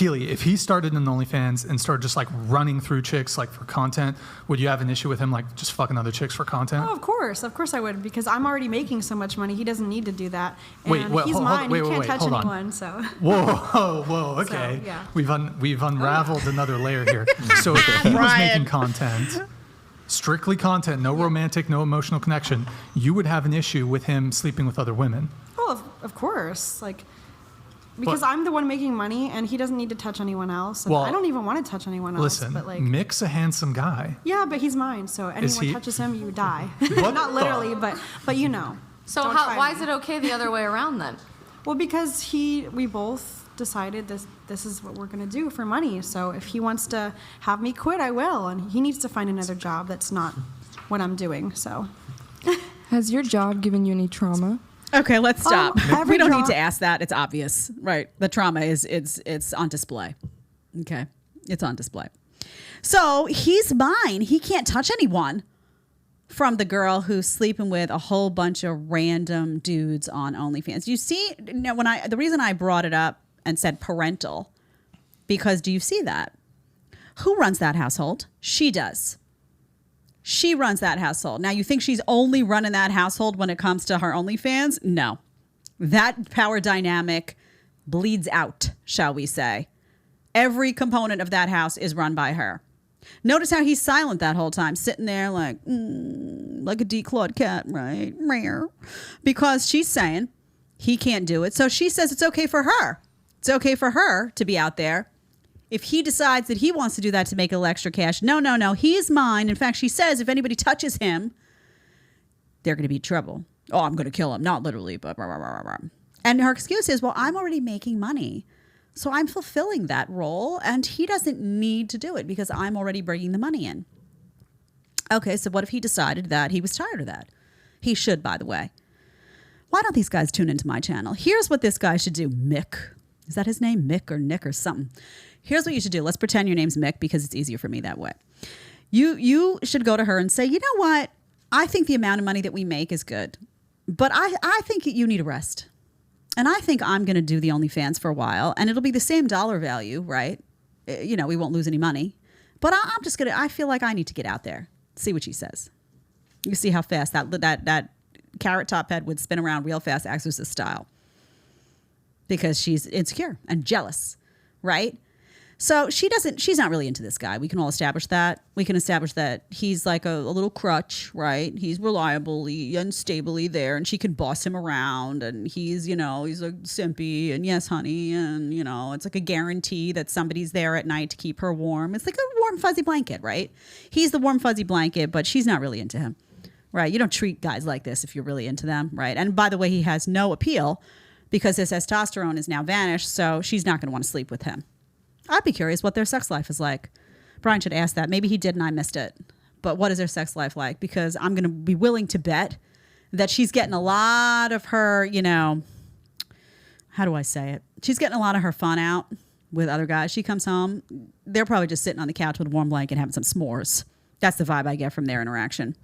Keely, if he started an OnlyFans and started just like running through chicks like for content, would you have an issue with him like just fucking other chicks for content? Oh, of course I would, because I'm already making so much money. He doesn't need to do that. And he's hold, mine. wait, he can't wait, touch hold on. anyone. So. Whoa, okay. So, yeah. We've unraveled another layer here. So if he was making content, strictly content, no romantic, no emotional connection, you would have an issue with him sleeping with other women. Oh, of course, like. Because I'm the one making money, and he doesn't need to touch anyone else. And I don't even want to touch anyone else. Listen, but like, Mick's a handsome guy. Yeah, but he's mine, so anyone touches him, you die. Not literally, but you know. So why is it okay the other way around then? Well, because we both decided this is what we're going to do for money. So if he wants to have me quit, I will. And he needs to find another job that's not what I'm doing. So. Has your job given you any trauma? Okay, let's stop. We don't need to ask that. It's obvious, right? The trauma it's on display. Okay, it's on display. So he's mine. He can't touch anyone. From the girl who's sleeping with a whole bunch of random dudes on OnlyFans. You see, the reason I brought it up and said parental, because do you see that? Who runs that household? She does. She runs that household. Now, you think she's only running that household when it comes to her OnlyFans? No. That power dynamic bleeds out, shall we say. Every component of that house is run by her. Notice how he's silent that whole time, sitting there like a declawed cat, right? Rare. Because she's saying he can't do it. So she says it's okay for her. It's okay for her to be out there. If he decides that he wants to do that to make a little extra cash, no, he's mine. In fact, she says if anybody touches him, they're going to be in trouble. Oh, I'm going to kill him. Not literally, but blah, blah, blah, blah. And her excuse is, well, I'm already making money. So I'm fulfilling that role, and he doesn't need to do it because I'm already bringing the money in. Okay, so what if he decided that he was tired of that? He should, by the way. Why don't these guys tune into my channel? Here's what this guy should do. Mick. Is that his name? Mick or Nick or something? Here's what you should do. Let's pretend your name's Mick because it's easier for me that way. You should go to her and say, you know what? I think the amount of money that we make is good, but I think you need a rest. And I think I'm going to do the OnlyFans for a while, and it'll be the same dollar value, right? You know, we won't lose any money. But I feel like I need to get out there. See what she says. You see how fast that carrot top head would spin around real fast, Exorcist style. Because she's insecure and jealous, right? So she's not really into this guy. We can all establish that. We can establish that he's like a little crutch, right? He's reliably and stably there, and she can boss him around, and he's a simpy, and yes, honey, and it's like a guarantee that somebody's there at night to keep her warm. It's like a warm, fuzzy blanket, right? He's the warm, fuzzy blanket, but she's not really into him, right? You don't treat guys like this if you're really into them, right? And by the way, he has no appeal because his testosterone is now vanished, so she's not going to want to sleep with him. I'd be curious what their sex life is like. Brian should ask that. Maybe he did and I missed it. But what is their sex life like? Because I'm going to be willing to bet that she's getting a lot of her, how do I say it? She's getting a lot of her fun out with other guys. She comes home, they're probably just sitting on the couch with a warm blanket having some s'mores. That's the vibe I get from their interaction.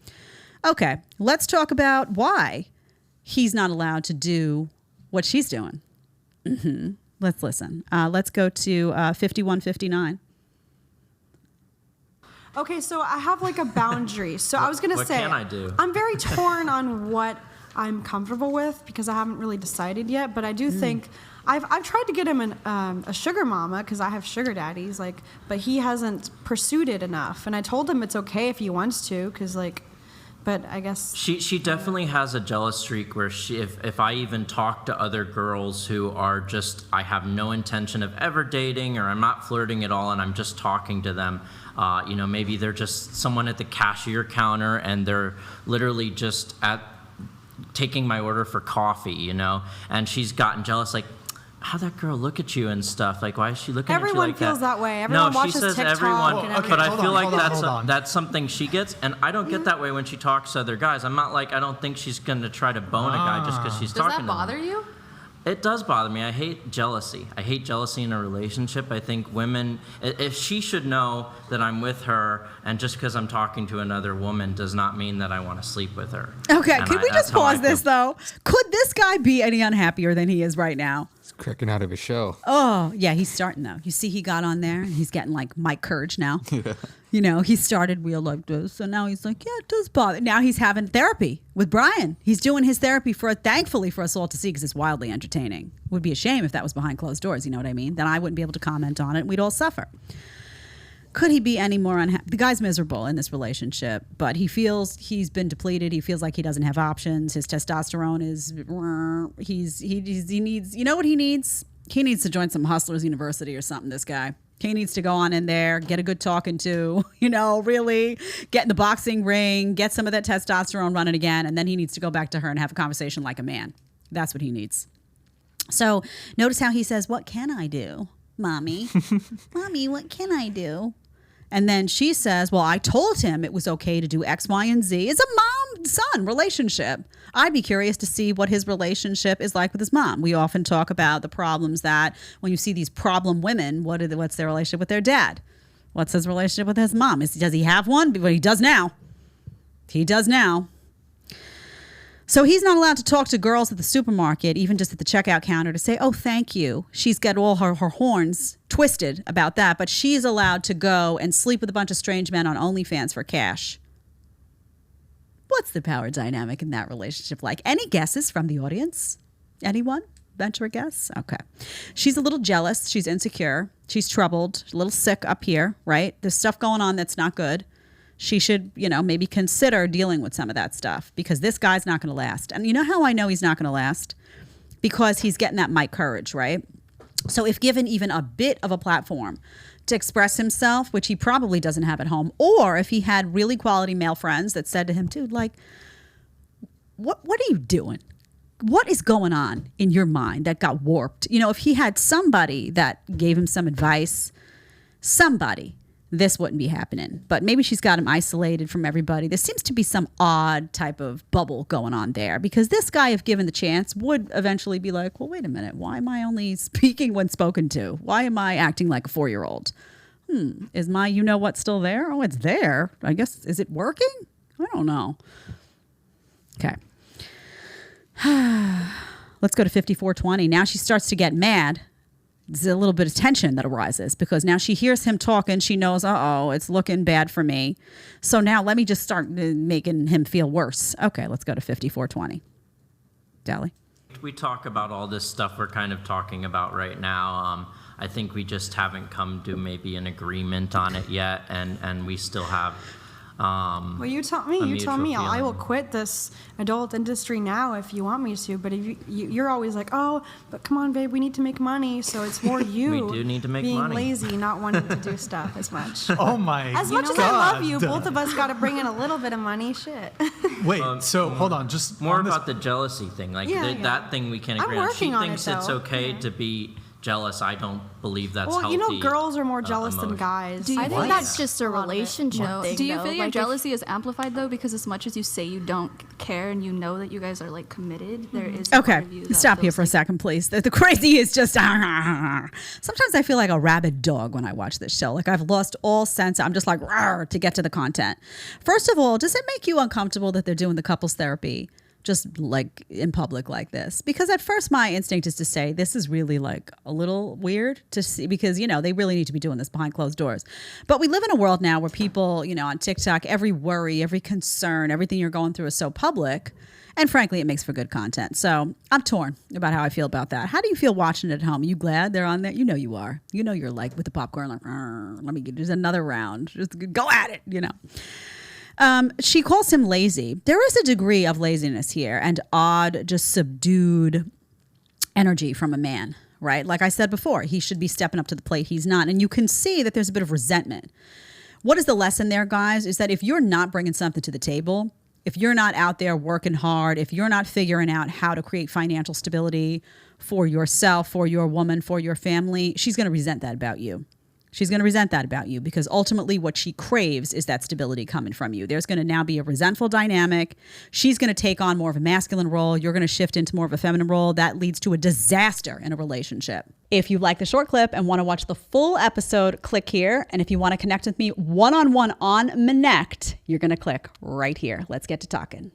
Okay, let's talk about why he's not allowed to do what she's doing. Mm-hmm. Let's listen. Let's go to 5159. Okay, so I have like a boundary. So I was going to say, what can I do? I'm very torn on what I'm comfortable with because I haven't really decided yet. But I do think I've tried to get him a sugar mama because I have sugar daddies, but he hasn't pursued it enough. And I told him it's okay if he wants to because but I guess she definitely has a jealous streak where if I even talk to other girls who are just, I have no intention of ever dating or I'm not flirting at all and I'm just talking to them, maybe they're just someone at the cashier counter and they're literally just taking my order for coffee, and she's gotten jealous, like, how'd that girl look at you and stuff? Like, why is she looking at you like that? Everyone feels that way. Everyone watches she says TikTok everyone, and everything. but I feel like that's something she gets, and I don't get that way when she talks to other guys. I'm not like, I don't think she's going to try to bone a guy just because she's talking to him. Does that bother you? It does bother me. I hate jealousy. I hate jealousy in a relationship. I think women, if she should know that I'm with her, and just because I'm talking to another woman does not mean that I want to sleep with her. Okay, could we just pause this, though? Could this guy be any unhappier than he is right now? He's cracking out of his shell. Oh, yeah, he's starting though. You see he got on there and he's getting like Mike Courage now. Yeah. You know, he started real like this. So now he's like, yeah, it does bother. Now he's having therapy with Brian. He's doing his therapy thankfully for us all to see because it's wildly entertaining. It would be a shame if that was behind closed doors. You know what I mean? Then I wouldn't be able to comment on it and we'd all suffer. Could he be any more unhappy? The guy's miserable in this relationship, but he feels he's been depleted. He feels like he doesn't have options. His testosterone is, he needs, you know what he needs? He needs to join some Hustlers University or something, this guy. He needs to go on in there, get a good talking to, you know, really get in the boxing ring, get some of that testosterone running again, and then he needs to go back to her and have a conversation like a man. That's what he needs. So notice how he says, what can I do? Mommy, Mommy, what can I do? And then she says, well, I told him it was okay to do X, Y, and Z. It's a mom-son relationship. I'd be curious to see what his relationship is like with his mom. We often talk about the problems that when you see these problem women, what's their relationship with their dad? What's his relationship with his mom? Does he have one? Well, he does now. He does now. So he's not allowed to talk to girls at the supermarket, even just at the checkout counter, to say, oh, thank you. She's got all her horns twisted about that, but she's allowed to go and sleep with a bunch of strange men on OnlyFans for cash. What's the power dynamic in that relationship like? Any guesses from the audience? Anyone? Venture a guess? Okay. She's a little jealous. She's insecure. She's troubled, a little sick up here, right? There's stuff going on that's not good. She should, you know, maybe consider dealing with some of that stuff because this guy's not going to last. And you know how I know he's not going to last? Because he's getting that Mike Courage, right? So if given even a bit of a platform to express himself, which he probably doesn't have at home, or if he had really quality male friends that said to him, dude, like, what are you doing? What is going on in your mind that got warped? You know, if he had somebody that gave him some advice, somebody, this wouldn't be happening. But maybe she's got him isolated from everybody. There seems to be some odd type of bubble going on there because this guy, if given the chance, would eventually be like, well, wait a minute. Why am I only speaking when spoken to? Why am I acting like a 4-year-old? Is my you-know-what still there? Oh, it's there. I guess, is it working? I don't know. Okay. Let's go to 5420. Now she starts to get mad. There's a little bit of tension that arises because now she hears him talking. She knows, uh-oh, it's looking bad for me. So now let me just start making him feel worse. Okay, let's go to 5420. Dally? We talk about all this stuff we're kind of talking about right now. I think we just haven't come to maybe an agreement on it yet, and we still have well, you tell me. You tell me. I will quit this adult industry now if you want me to. But if you're always like, oh, but come on, babe, we need to make money. So it's more you. We do need to make being money. lazy, not wanting to do stuff as much. Oh my! As much as I love you, both of us got to bring in a little bit of money. Shit. Wait. So hold on. Just more about the jealousy thing. Like that thing we can't agree on. She thinks it's okay to be jealous. I don't believe that's healthy. Well, you know, girls are more jealous than guys. I think that's just a relationship thing. Do you feel your jealousy is amplified though? Because as much as you say you don't care and you know that you guys are like committed, there is a part of you that stop here feels for a second, please. The crazy is just sometimes I feel like a rabid dog when I watch this show. Like I've lost all sense. I'm just like to get to the content. First of all, does it make you uncomfortable that they're doing the couples therapy just like in public like this? Because at first my instinct is to say this is really like a little weird to see because, you know, they really need to be doing this behind closed doors. But we live in a world now where people, you know, on TikTok, every worry, every concern, everything you're going through is so public. And frankly, it makes for good content. So I'm torn about how I feel about that. How do you feel watching it at home? Are you glad they're on there? You know you are. You know you're like with the popcorn, like, let me get just another round. Just go at it, you know. She calls him lazy. There is a degree of laziness here and odd, just subdued energy from a man, right? Like I said before, he should be stepping up to the plate. He's not. And you can see that there's a bit of resentment. What is the lesson there, guys? Is that if you're not bringing something to the table, if you're not out there working hard, if you're not figuring out how to create financial stability for yourself, for your woman, for your family, she's going to resent that about you. She's going to resent that about you because ultimately what she craves is that stability coming from you. There's going to now be a resentful dynamic. She's going to take on more of a masculine role. You're going to shift into more of a feminine role. That leads to a disaster in a relationship. If you like the short clip and want to watch the full episode, click here. And if you want to connect with me one-on-one on Connect, you're going to click right here. Let's get to talking.